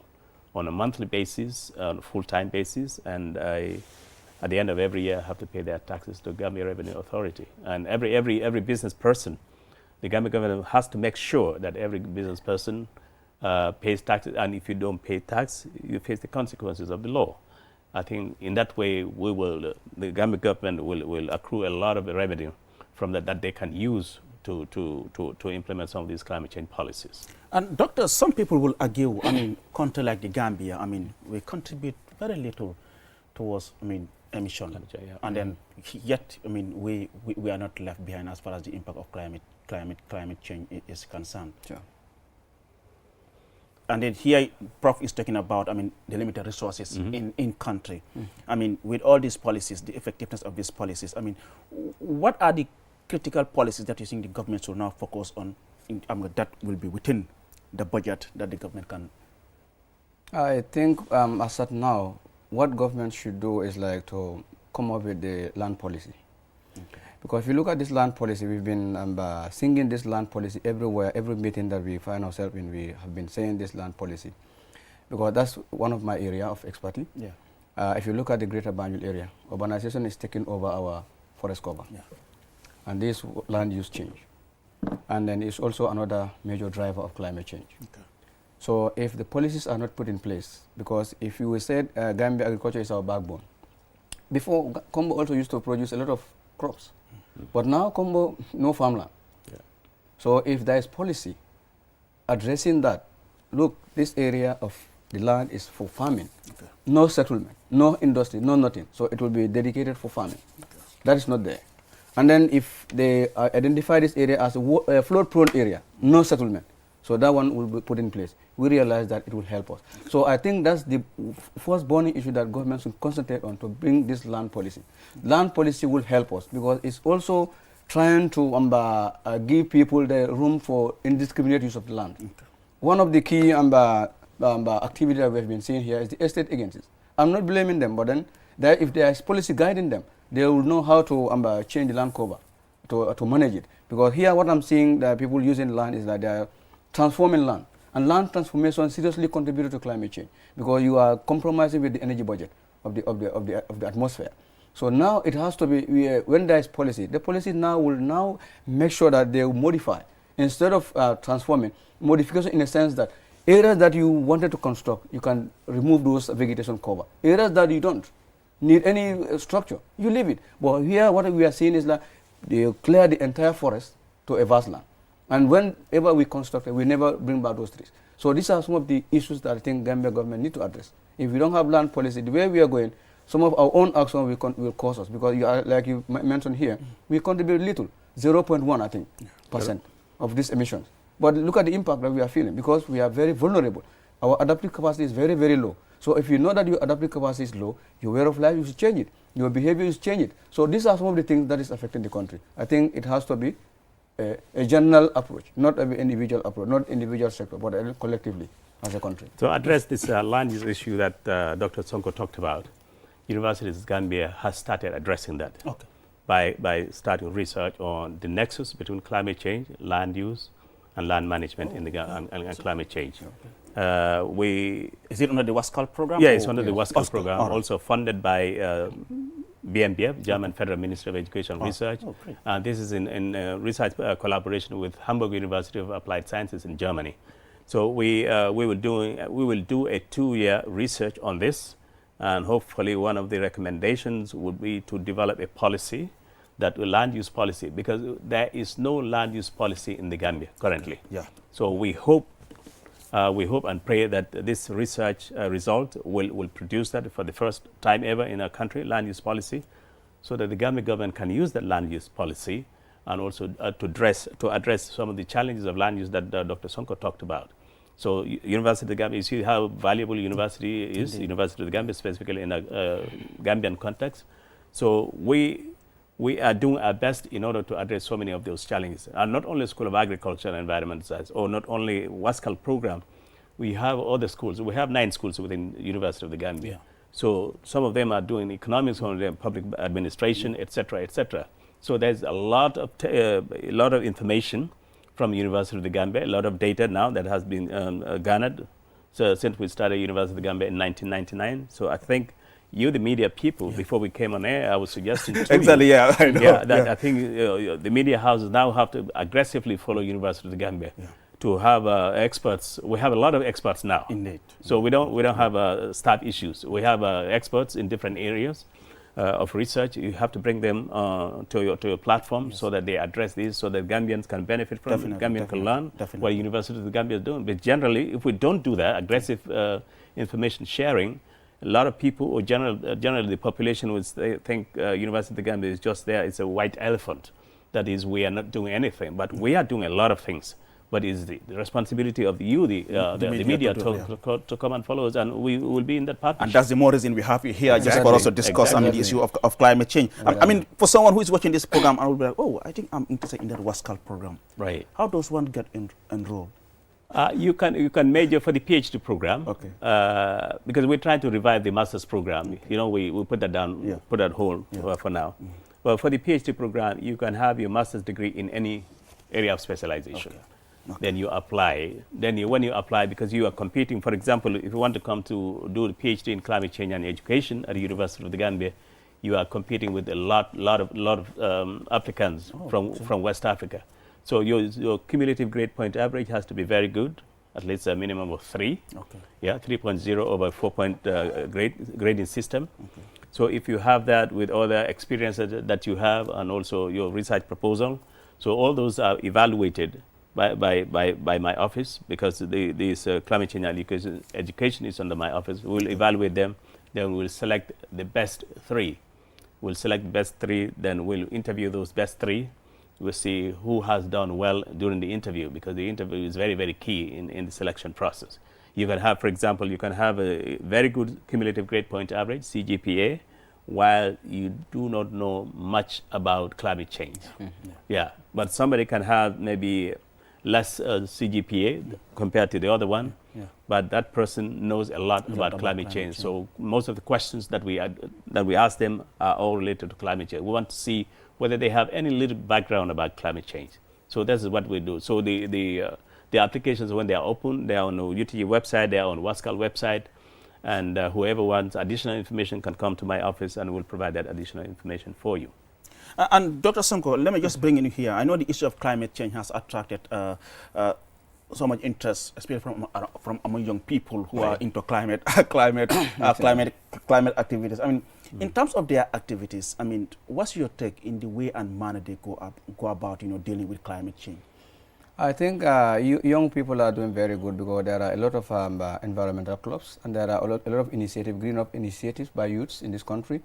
Speaker 2: on a monthly basis, on a full-time basis, and at the end of every year, I have to pay their taxes to Gambia Revenue Authority. And every business person, the Gambia government has to make sure that every business person pays taxes, and if you don't pay tax, you face the consequences of the law. I think in that way, the Gambia government will accrue a lot of revenue from that they can use to implement some of these climate change policies.
Speaker 1: And doctor, some people will argue, country like the Gambia, we contribute very little towards, emission. Yeah. And then yet, we are not left behind as far as the impact of climate change is concerned. Sure. And then here, Prof is talking about, the limited resources in country. With all these policies, the effectiveness of these policies, what are the critical policies that you think the government should now focus on that will be within the budget that the government can?
Speaker 3: I think as at now, what government should do is like to come up with the land policy. Okay. Because if you look at this land policy, we've been singing this land policy everywhere, every meeting that we find ourselves in, we have been saying this land policy. Because that's one of my area of expertise. Yeah. If you look at the greater Banjul area, urbanization is taking over our forest cover. Yeah. And this land use change. And then it's also another major driver of climate change. Okay. So if the policies are not put in place, because if you said Gambia agriculture is our backbone, before Combo also used to produce a lot of crops, but now Combo no farmland. Yeah. So if there is policy addressing that, look, this area of the land is for farming, okay. No settlement, no industry, no nothing. So it will be dedicated for farming. Okay. That is not there. And then if they identify this area as a flood-prone area, no settlement, so that one will be put in place. We realize that it will help us. So I think that's the first burning issue that government should concentrate on, to bring this land policy. Land policy will help us because it's also trying to give people the room for indiscriminate use of the land. Okay. One of the key activities that we've been seeing here is the estate agencies. I'm not blaming them, but then if there is policy guiding them, they will know how to change the land cover, to manage it. Because here what I'm seeing that people using land is that they are transforming land. And land transformation seriously contributes to climate change because you are compromising with the energy budget of the atmosphere. So now it has to be, when there is policy, the policy now will make sure that they will modify. Instead of transforming, modification in a sense that areas that you wanted to construct, you can remove those vegetation cover. Areas that you don't need any structure, you leave it. But here what we are seeing is that they clear the entire forest to a vast land. And whenever we construct it, we never bring back those trees. So these are some of the issues that I think Gambia government need to address. If we don't have land policy, the way we are going, some of our own action will cause us, because like you mentioned here, we contribute little, 0.1 I think, percent of these emissions. But look at the impact that we are feeling, because we are very vulnerable. Our adaptive capacity is very, very low. So if you know that your adaptive capacity is low, your way of life, you should change it. Your behavior, you should change it. So these are some of the things that is affecting the country. I think it has to be a general approach, not an individual approach, not individual sector, but collectively as a country.
Speaker 2: To address this land use issue that Dr. Sonko talked about, Universities of Gambia has started addressing that by starting research on the nexus between climate change, land use, and land management in the and climate change. Okay.
Speaker 1: Is it under the WASCAL program?
Speaker 2: Yeah, it's under the WASCAL program, also funded by BMBF, German Federal Ministry of Education and Research. This is in research collaboration with Hamburg University of Applied Sciences in Germany. So we will do a 2-year research on this, and hopefully one of the recommendations would be to develop a policy, that land use policy, because there is no land use policy in the Gambia currently. Yeah. So we hope and pray that this research result will produce that for the first time ever in our country, land use policy, so that the Gambia government can use that land use policy and also to address some of the challenges of land use that Dr. Sonko talked about. So University of the Gambia, you see how valuable university is, University of the Gambia, specifically in a Gambian context. So we are doing our best in order to address so many of those challenges. And not only School of Agriculture and Environmental Science, or not only WASCAL program, we have other schools. We have 9 schools within University of the Gambia. Yeah. So some of them are doing economics, some of them public administration, etc., etc. So there's a lot of information from University of the Gambia, a lot of data now that has been garnered since we started University of the Gambia in 1999. So I think you, the media people, before we came on air, I was suggesting to
Speaker 1: exactly,
Speaker 2: you,
Speaker 1: I know.
Speaker 2: I think the media houses now have to aggressively follow University of the Gambia to have experts. We have a lot of experts now.
Speaker 1: Indeed.
Speaker 2: So we don't have staff issues. We have experts in different areas of research. You have to bring them to your platform so that they address these, so that Gambians can benefit from it, Gambians can learn what University of the Gambia is doing. But generally, if we don't do that, aggressive information sharing, a lot of people, or generally the population, would think University of the Gambia is just there. It's a white elephant. That is, we are not doing anything. But we are doing a lot of things. But it's the responsibility of the media to come and follow us, and we will be in that partnership.
Speaker 1: And that's the more reason we have you here, just for us to discuss the issue of climate change. I mean, for someone who is watching this program, I will be like, oh, I think I'm interested in that WASCAL program.
Speaker 2: Right.
Speaker 1: How does one get enrolled?
Speaker 2: You can major for the PhD program.
Speaker 1: Okay.
Speaker 2: Because we're trying to revive the master's program. You know, we put that down, put that hold for now. But for the PhD program, you can have your master's degree in any area of specialization.
Speaker 1: Okay.
Speaker 2: Then you apply. Then when you apply, because you are competing, for example, if you want to come to do the PhD in climate change and education at the University of the Gambia, you are competing with a lot of applicants from West Africa. So your cumulative grade point average has to be very good, at least a minimum of 3.
Speaker 1: Okay.
Speaker 2: Yeah, 3.0 over 4-point grading system.
Speaker 1: Okay.
Speaker 2: So if you have that with all the experiences that you have and also your research proposal, so all those are evaluated by my office, because this climate change education is under my office. We'll evaluate them, then we'll select the best 3. We'll select the best 3, then we'll interview those best 3. We'll see who has done well during the interview, because the interview is very, very key in the selection process. You can have, for example, you can have a very good cumulative grade point average, CGPA, while you do not know much about climate change. Yeah, but somebody can have maybe less CGPA compared to the other one, but that person knows a lot about climate change. So most of the questions that we ask them are all related to climate change. We want to see whether they have any little background about climate change. So this is what we do. So the applications, when they are open, they are on the UTG website, they are on WASCAL website, and whoever wants additional information can come to my office and we'll provide that additional information for you.
Speaker 1: And Dr. Sonko, let me just bring in here. I know the issue of climate change has attracted so much interest, especially from among young people who are into climate activities. I mean, in terms of their activities, I mean, what's your take in the way and manner they go about, dealing with climate change?
Speaker 3: I think young people are doing very good, because there are a lot of environmental clubs, and there are a lot of green up initiatives by youths in this country,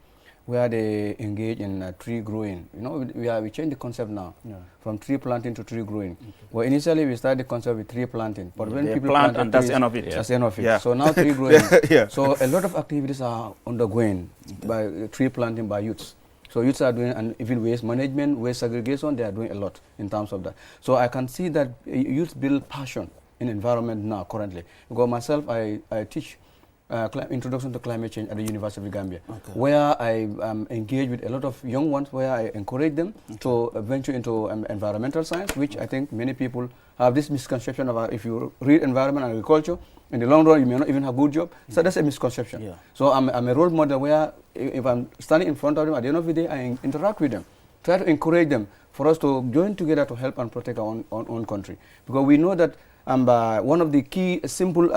Speaker 3: where they engage in tree growing. We changed the concept now from tree planting to tree growing. Okay. Well, initially we started the concept with tree planting, but when people plant
Speaker 1: and that's the end of it.
Speaker 3: That's the end of it. Yeah. So now tree growing. So a lot of activities are undergoing by tree planting by youths. So youths are doing, and even waste management, waste segregation, they are doing a lot in terms of that. So I can see that youth build passion in environment now currently. Because myself, I teach Introduction to Climate Change at the University of Gambia, where I engage with a lot of young ones, where I encourage them to venture into environmental science, which I think many people have this misconception about. If you read environment and agriculture, in the long run, you may not even have a good job. So that's a misconception. Yeah. So I'm a role model where if I'm standing in front of them, at the end of the day, I interact with them, try to encourage them for us to join together to help and protect our own country. Because we know that one of the key simple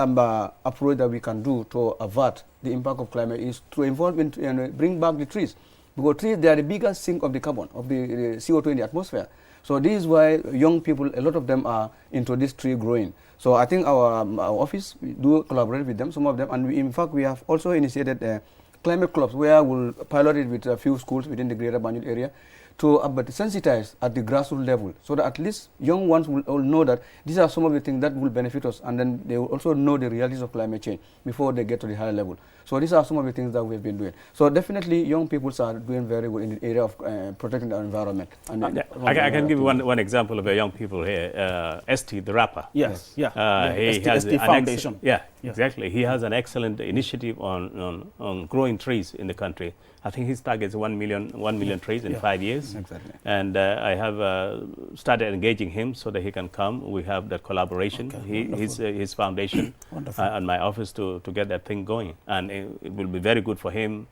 Speaker 3: approach that we can do to avert the impact of climate is to involve and bring back the trees. Because trees, they are the biggest sink of the carbon, of the CO2 in the atmosphere. So this is why young people, a lot of them are into this tree growing. So I think our office, we do collaborate with them, some of them, and in fact we have also initiated climate clubs, where we'll pilot it with a few schools within the greater Banjul area, to sensitize at the grassroots level, so that at least young ones will all know that these are some of the things that will benefit us, and then they will also know the realities of climate change before they get to the higher level. So these are some of the things that we've been doing. So definitely young people are doing very good in the area of protecting the environment. And
Speaker 2: I can give you one example of a young people here. ST, the rapper.
Speaker 1: Yes,
Speaker 2: he has
Speaker 1: ST Foundation.
Speaker 2: Exactly. He has an excellent initiative on growing trees in the country. I think his target is 1 million trees in 5 years.
Speaker 3: Exactly.
Speaker 2: And I have started engaging him so that he can come. We have that collaboration. His foundation and my office to get that thing going. And it will be very good for him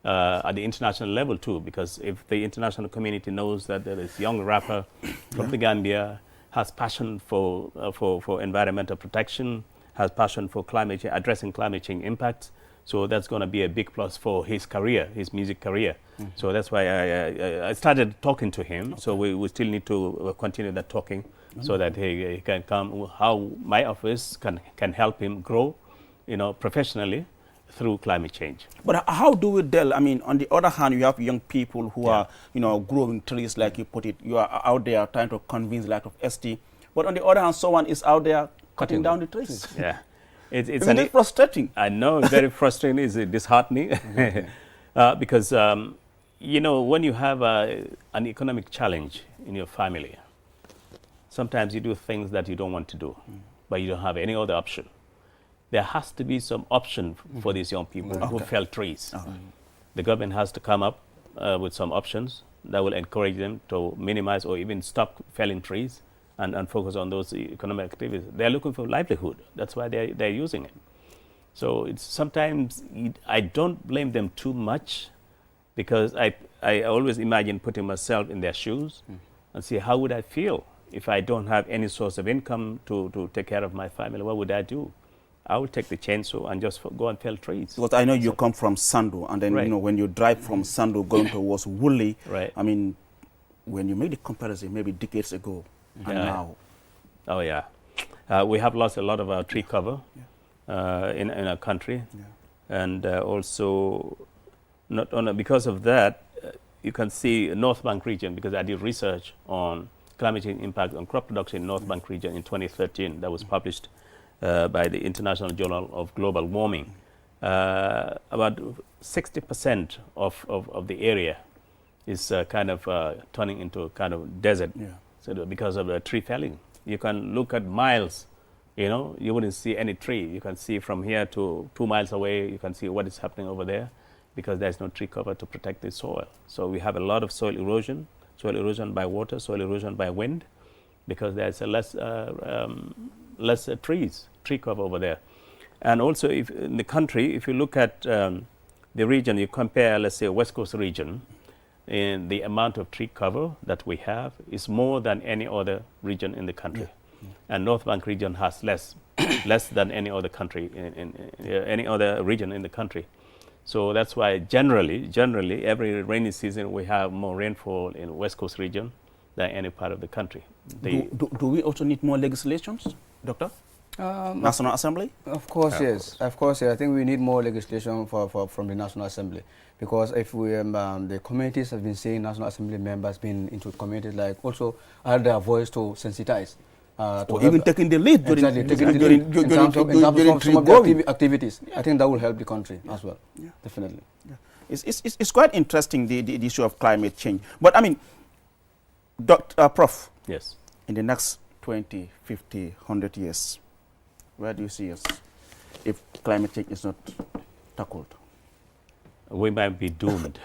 Speaker 2: at the international level too, because if the international community knows that there is a young rapper from the Gambia, has passion for environmental protection, has passion for addressing climate change impacts, so that's going to be a big plus for his career, his music career. So that's why I started talking to him. So we still need to continue that talking so that he can come, how my office can help him grow, professionally through climate change.
Speaker 1: But how do we deal? I mean, on the other hand, you have young people who are, growing trees, like you put it. You are out there trying to convince, like of ST. But on the other hand, someone is out there cutting down the trees.
Speaker 2: Yeah. It's
Speaker 1: frustrating.
Speaker 2: I know, it's very frustrating. It's disheartening. Because, when you have an economic challenge in your family, sometimes you do things that you don't want to do. but you don't have any other option. There has to be some option for these young people who fell trees. The government has to come up with some options that will encourage them to minimize or even stop felling trees and focus on those economic activities. They're looking for livelihood. That's why they're using it. So it's sometimes I don't blame them too much, because I always imagine putting myself in their shoes and see how would I feel if I don't have any source of income to take care of my family. What would I do? I would take the chainsaw and just go and fell trees.
Speaker 1: Because I know you come from Sandu, and then,
Speaker 2: Right.
Speaker 1: you know, when you drive from Sandu going towards Woolly,
Speaker 2: Right.
Speaker 1: I mean, when you make the comparison maybe decades ago and
Speaker 2: Yeah.
Speaker 1: now.
Speaker 2: Oh, yeah. We have lost a lot of our tree cover in our country.
Speaker 1: Yeah.
Speaker 2: And also, not only because of that, you can see North Bank region, because I did research on climate change impact on crop production in North Bank region in 2013. That was published by the International Journal of Global Warming. About 60% of the area is kind of turning into a kind of desert,
Speaker 1: Yeah.
Speaker 2: so because of the tree felling. You can look at miles, you know, you wouldn't see any tree. You can see from here to 2 miles away, you can see what is happening over there, because there's no tree cover to protect the soil. So we have a lot of soil erosion by water, soil erosion by wind, because there's a less tree cover over there. And also, if in the country, if you look at the region, you compare, let's say, West Coast region, in the amount of tree cover that we have is more than any other region in the country. And North Bank region has less than any other country, in any other region in the country. So that's why generally, every rainy season we have more rainfall in West Coast region than any part of the country.
Speaker 1: Do we also need more legislations, Doctor? National Assembly?
Speaker 3: Of course, yes. Of course, yes. I think we need more legislation from the National Assembly, because if we the communities have been saying, National Assembly members been into communities, like also add their voice to sensitize.
Speaker 1: Or even taking the lead during
Speaker 3: in terms of some of the activities. Yeah. I think that will help the country as well. Yeah. Definitely.
Speaker 1: Yeah. It's quite interesting, the issue of climate change. But I mean, Prof,
Speaker 2: Yes.
Speaker 1: in the next 20, 50, 100 years, where do you see us if climate change is not tackled?
Speaker 2: We might be doomed.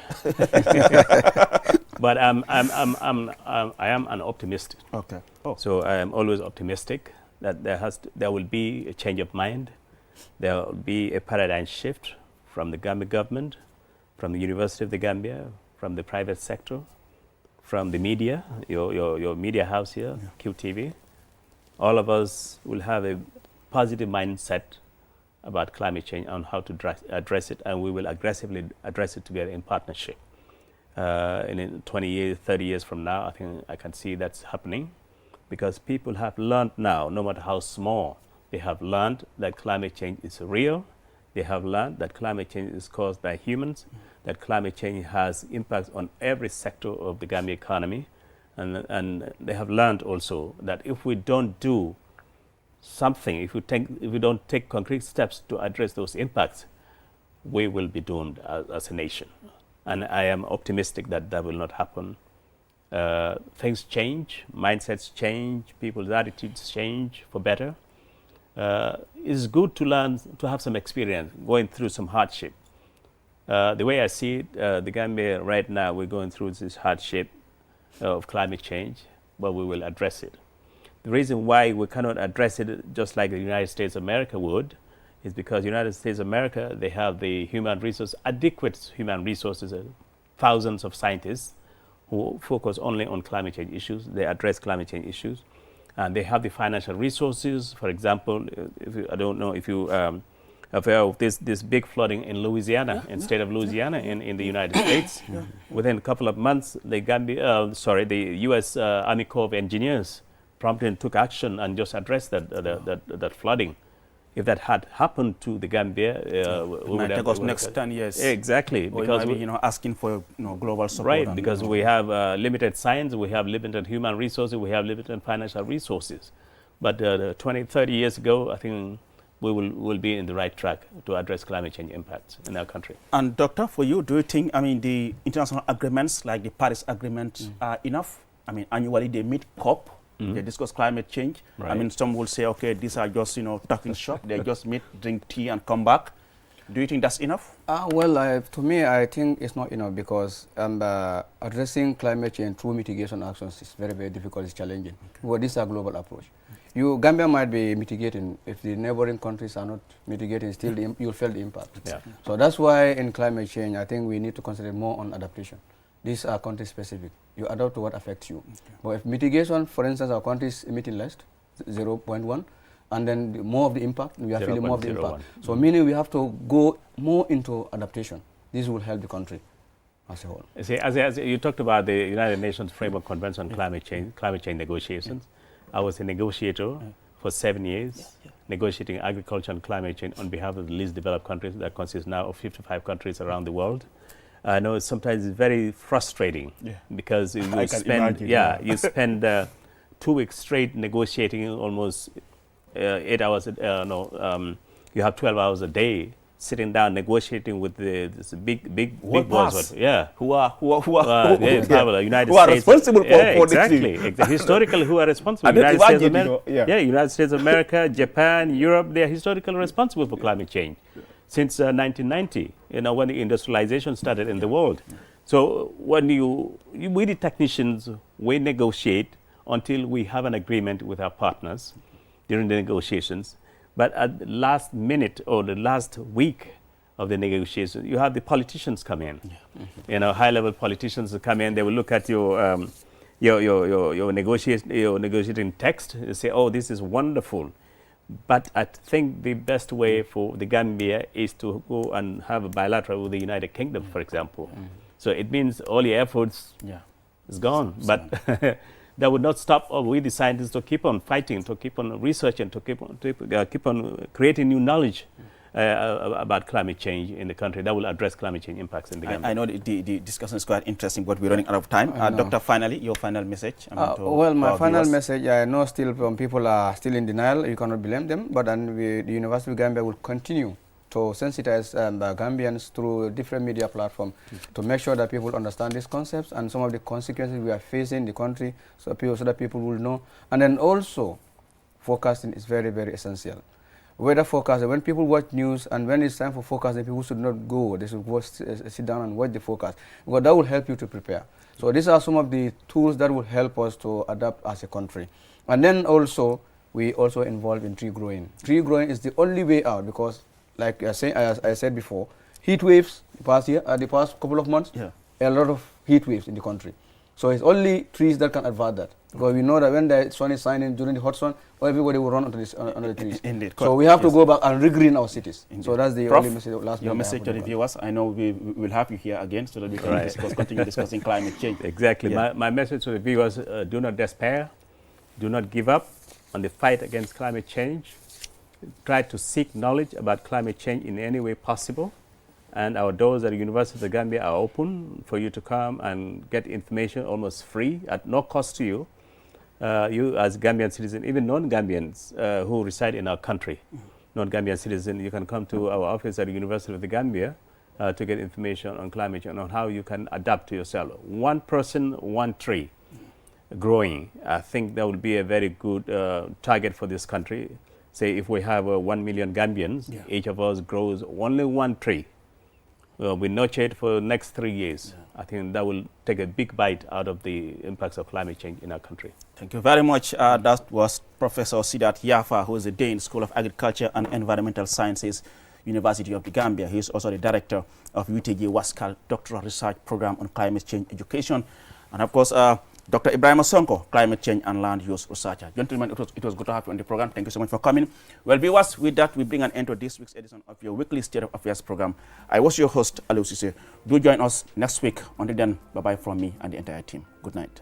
Speaker 2: But I am an optimist.
Speaker 1: Okay.
Speaker 2: So I am always optimistic that there will be a change of mind. There will be a paradigm shift from the Gambia government, from the University of the Gambia, from the private sector, from the media, your media house here, QTV. All of us will have a positive mindset about climate change and how to address it, and we will aggressively address it together in partnership. In 20 years, 30 years from now, I think I can see that's happening, because people have learned now, no matter how small, they have learned that climate change is real. They have learned that climate change is caused by humans, that climate change has impacts on every sector of the Gambia economy, and they have learned also that if we don't do something, if we don't take concrete steps to address those impacts, we will be doomed as a nation. And I am optimistic that that will not happen. Things change, mindsets change, people's attitudes change for better. It's good to learn, to have some experience going through some hardship. The way I see it, the Gambia right now, we're going through this hardship of climate change, but we will address it. The reason why we cannot address it just like the United States of America would is because the United States of America, they have the adequate human resources, thousands of scientists who focus only on climate change issues. They address climate change issues. And they have the financial resources. For example, I don't know if you aware of this big flooding in Louisiana, in state of Louisiana in the United States. Within a couple of months, the U.S. Army Corps of Engineers promptly took action and just addressed that flooding. If that had happened to the Gambia,
Speaker 1: we would take us next 10 years.
Speaker 2: Exactly,
Speaker 1: or because we asking for global support.
Speaker 2: Right, because we have limited science, we have limited human resources, we have limited financial resources. But 20, 30 years ago, I think we will be in the right track to address climate change impacts in our country. And
Speaker 1: Doctor, for you, do you think the international agreements like the Paris Agreement are enough? Annually they meet COP They discuss climate change.
Speaker 2: Right.
Speaker 1: I mean, some will say, okay, these are just, talking shop. They just meet, drink tea, and come back. Do you think that's enough?
Speaker 3: Well, to me, I think it's not enough because addressing climate change through mitigation actions is very, very difficult. It's challenging. Okay. Well, this is a global approach. Gambia might be mitigating. If the neighboring countries are not mitigating, still you'll feel the impact.
Speaker 2: Yeah.
Speaker 3: So that's why in climate change, I think we need to concentrate more on adaptation. These are country specific. You adapt to what affects you. Okay. But if mitigation, for instance, our country is emitting less, 0.1, and then more of the impact, we are feeling more of the impact. So meaning we have to go more into adaptation. This will help the country as a whole.
Speaker 2: See, as you talked about the United Nations Framework Convention on climate change negotiations. I was a negotiator for 7 years, negotiating agriculture and climate change on behalf of the least developed countries that consists now of 55 countries around the world. I know sometimes it's very frustrating because you spend, you spend 2 weeks straight negotiating almost 8 hours, you have 12 hours a day sitting down negotiating with this big boss. Yeah.
Speaker 1: Who are
Speaker 2: United
Speaker 1: who are
Speaker 2: States.
Speaker 1: responsible for
Speaker 2: exactly. Historically, who are responsible? United States of America, United States of America, Japan, Europe, they are historically responsible for climate change since 1990, when the industrialization started in the world. So when we the technicians, we negotiate until we have an agreement with our partners during the negotiations. But at the last minute or the last week of the negotiations, you have the politicians come in. High-level politicians come in. They will look at your negotiating text and say, "Oh, this is wonderful." But I think the best way for the Gambia is to go and have a bilateral with the United Kingdom, for example. So it means all your efforts is gone. But that would not stop we the scientists to keep on fighting, to keep on researching, to keep on creating new knowledge about climate change in the country that will address climate change impacts in the Gambia.
Speaker 1: I know the discussion is quite interesting, but we're running out of time. Doctor, finally, your final message?
Speaker 3: Well, my final message, I know still people are still in denial. You cannot blame them, but the University of Gambia will continue to sensitize Gambians through different media platforms to make sure that people understand these concepts and some of the consequences we are facing in the country so that people will know. And then also, forecasting is very, very essential. Weather forecasting, when people watch news and when it's time for forecasting, people should not go. They should go sit down and watch the forecast because that will help you to prepare. So these are some of the tools that will help us to adapt as a country. And then also, we also involved in tree growing. Tree growing is the only way out because like as I said before, heat waves the past couple of months, a lot of heat waves in the country. So it's only trees that can avert that. Because we know that when the sun is shining during the hot sun, everybody will run onto the trees.
Speaker 1: Indeed.
Speaker 3: So we have to go back and regreen our cities.
Speaker 1: Indeed.
Speaker 3: So that's the
Speaker 1: Prof,
Speaker 3: only message.
Speaker 1: Your message to the viewers. I know we will have you here again so that we can continue discussing climate change.
Speaker 2: Exactly. My message to the viewers, do not despair. Do not give up on the fight against climate change. Try to seek knowledge about climate change in any way possible. And our doors at the University of the Gambia are open for you to come and get information almost free at no cost to you. You as Gambian citizens, even non-Gambians who reside in our country, non-Gambian citizens, you can come to our office at the University of the Gambia to get information on climate change, on how you can adapt to yourself. One person, one tree growing. I think that would be a very good target for this country. Say if we have 1 million Gambians, each of us grows only one tree. We nurture it for the next 3 years. I think that will take a big bite out of the impacts of climate change in our country.
Speaker 1: Thank you very much. That was Professor Sidat Yafa, who is the Dean, School of Agriculture and Environmental Sciences, University of the Gambia. He is also the director of UTG Waskal Doctoral Research Program on Climate Change Education. And of course, Dr. Ibrahim Sonko, Climate Change and Land Use Researcher. Gentlemen, it was good to have you on the program. Thank you so much for coming. Well, viewers, with that, we bring an end to this week's edition of your weekly State of Affairs program. I was your host, Aliou Cissé. Do join us next week. Until then, bye-bye from me and the entire team. Good night.